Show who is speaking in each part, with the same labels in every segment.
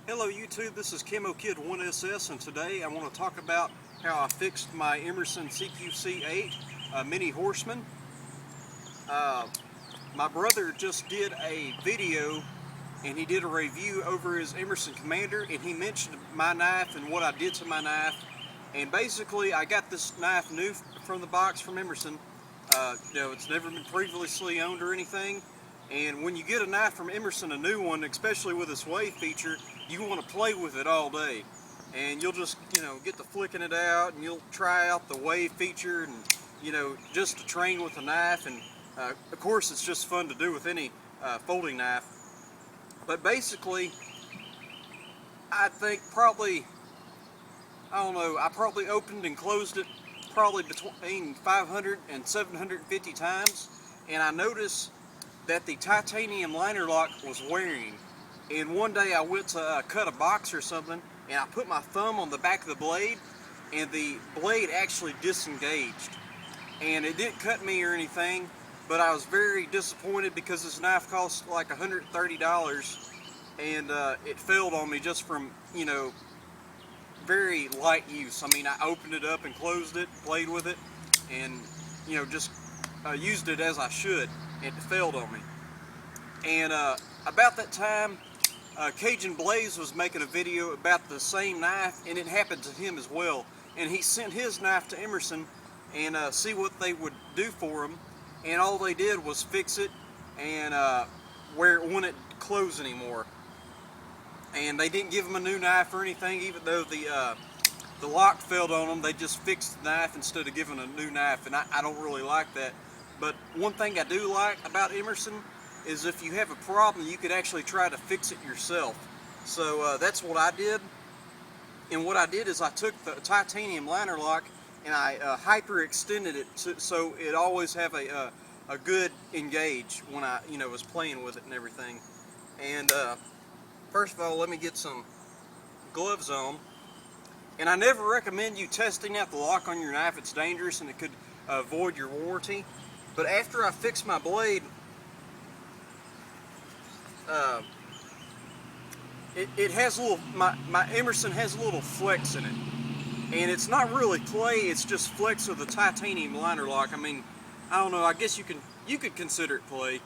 Speaker 1: Hello YouTube, this is Camo Kid 1SS, and today I want to talk about how I fixed my Emerson CQC8 Mini Horseman. My brother just did a video and he did a review over his Emerson Commander, and he mentioned my knife and what I did to my knife. And basically I got this knife new from the box from Emerson. It's never been previously owned or anything. And when you get a knife from Emerson, a new one, especially with this wave feature, you want to play with it all day. And you'll just, get to flicking it out, and you'll try out the wave feature, and, just to train with a knife. And of course, it's just fun to do with any folding knife. But basically, I think probably, I probably opened and closed it probably between 500 and 750 times. And I noticed that the titanium liner lock was wearing. And one day I went to cut a box or something, and I put my thumb on the back of the blade, and the blade actually disengaged. And it didn't cut me or anything, but I was very disappointed because this knife cost like $130, and it failed on me just from, very light use. I mean, I opened it up and closed it, played with it, and, just used it as I should. It failed on me. And about that time, Cajun Blaze was making a video about the same knife, and it happened to him as well. And he sent his knife to Emerson and see what they would do for him. And all they did was fix it and where it wouldn't close anymore. And they didn't give him a new knife or anything, even though the lock failed on them. They just fixed the knife instead of giving a new knife, and I don't really like that. But one thing I do like about Emerson is if you have a problem, you could actually try to fix it yourself. So that's what I did. And what I did is I took the titanium liner lock and I hyperextended it so it always have a good engage when I was playing with it and everything. And first of all, let me get some gloves on. And I never recommend you testing out the lock on your knife. It's dangerous and it could void your warranty. But after I fixed my blade, it has a little, my Emerson has a little flex in it. And it's not really clay, it's just flex of the titanium liner lock. I mean, I don't know, I guess you could consider it clay.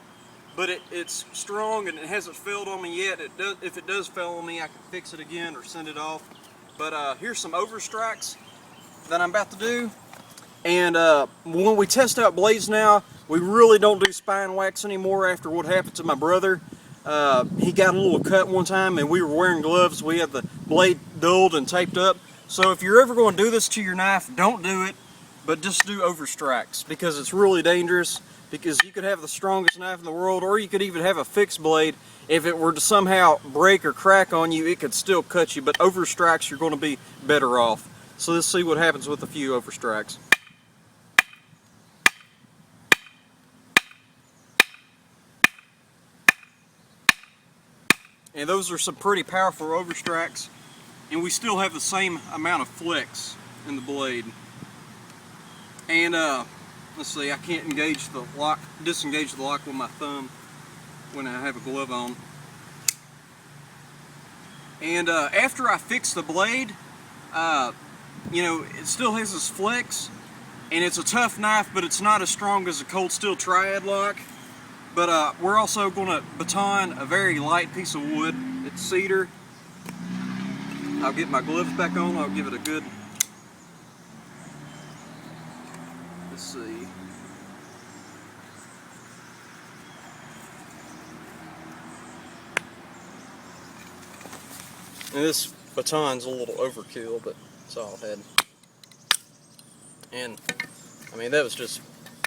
Speaker 1: But it's strong and it hasn't failed on me yet. If it does fail on me, I can fix it again or send it off. But here's some overstrikes that I'm about to do. And when we test out blades now, we really don't do spine wax anymore after what happened to my brother. He got a little cut one time and we were wearing gloves. We had the blade dulled and taped up. So if you're ever going to do this to your knife, don't do it, but just do overstrikes, because it's really dangerous, because you could have the strongest knife in the world, or you could even have a fixed blade. If it were to somehow break or crack on you, it could still cut you, but overstrikes, you're going to be better off. So let's see what happens with a few overstrikes. And those are some pretty powerful overstrikes, and we still have the same amount of flex in the blade. And let's see, I can't engage the lock, disengage the lock with my thumb when I have a glove on. And after I fix the blade, it still has this flex, and it's a tough knife, but it's not as strong as a cold steel triad lock. But we're also going to baton a very light piece of wood. It's cedar. I'll get my gloves back on. I'll give it a good, let's see. And this baton's a little overkill, but it's all I had. And I mean, that was just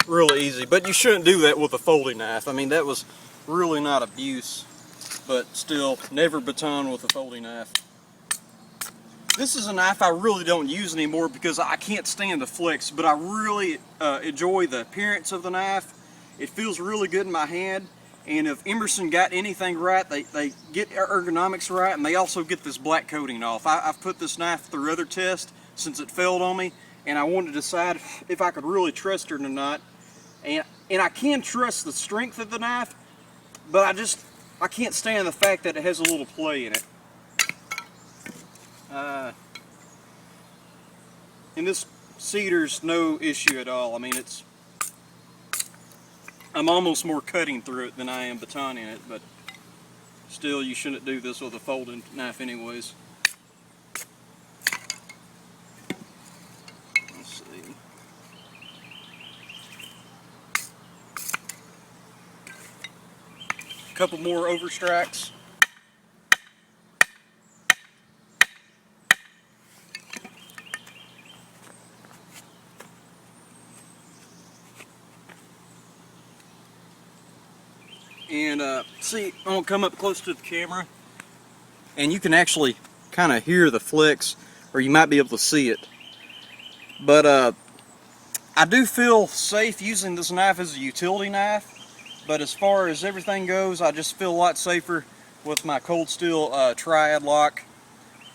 Speaker 1: really easy, but you shouldn't do that with a folding knife. I mean, that was really not abuse, but still, never baton with a folding knife. This is a knife I really don't use anymore because I can't stand the flex, but I really enjoy the appearance of the knife. It feels really good in my hand, and if Emerson got anything right, they get ergonomics right, and they also get this black coating off. I've put this knife through other tests since it failed on me, and I wanted to decide if I could really trust it or not. And I can trust the strength of the knife, but I can't stand the fact that it has a little play in it. And this cedar's no issue at all. I mean, I'm almost more cutting through it than I am batoning it, but still, you shouldn't do this with a folding knife anyways. Let's see. A couple more overstrikes. And see, I'm gonna come up close to the camera, and you can actually kind of hear the flicks, or you might be able to see it. But I do feel safe using this knife as a utility knife. But as far as everything goes, I just feel a lot safer with my cold steel triad lock.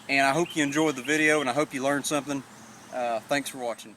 Speaker 1: And I hope you enjoyed the video, and I hope you learned something. Thanks for watching.